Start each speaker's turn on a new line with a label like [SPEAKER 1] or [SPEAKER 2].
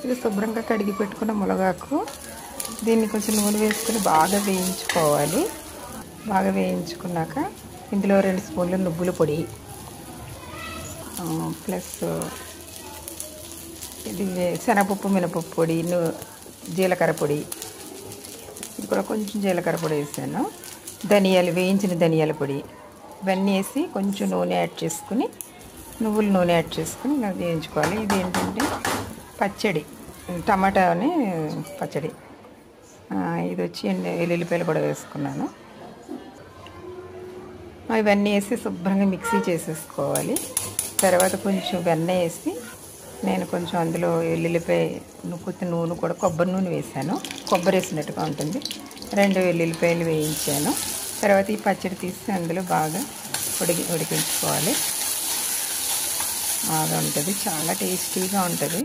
[SPEAKER 1] ఇది శుభ్రంగా కడిగి పెట్టుకున్న మునగాకు, దీన్ని కొంచెం నూనె వేసుకొని బాగా వేయించుకోవాలి. బాగా వేయించుకున్నాక ఇందులో 2 స్పూన్లు నువ్వుల పొడి, ప్లస్ ఇది శనగపప్పు, మినపప్పు పొడి, జీలకర్ర పొడి, ఇది కూడా కొంచెం జీలకర్ర పొడి వేసాను. ధనియాలు, వేయించిన ధనియాల పొడి, ఇవన్నీ వేసి కొంచెం నూనె యాడ్ చేసుకుని, నువ్వుల నూనె యాడ్ చేసుకుని ఇలా వేయించుకోవాలి. ఇది ఏంటంటే పచ్చడి, టమాటాని పచ్చడి. ఇది వచ్చి వెల్లుల్లిపాయలు కూడా వేసుకున్నాను. ఇవన్నీ వేసి శుభ్రంగా మిక్సీ చేసేసుకోవాలి. తర్వాత కొంచెం వెన్న వేసి, నేను కొంచెం అందులో వెల్లుల్లిపాయ నూనె కూడా కొబ్బరి నూనె వేసాను, కొబ్బరి వేసినట్టుగా ఉంటుంది. 2 వెల్లుల్లిపాయలు వేయించాను. తర్వాత ఈ పచ్చడి తీసి అందులో బాగా ఉడికించుకోవాలి. బాగా ఉంటుంది, చాలా టేస్టీగా ఉంటుంది.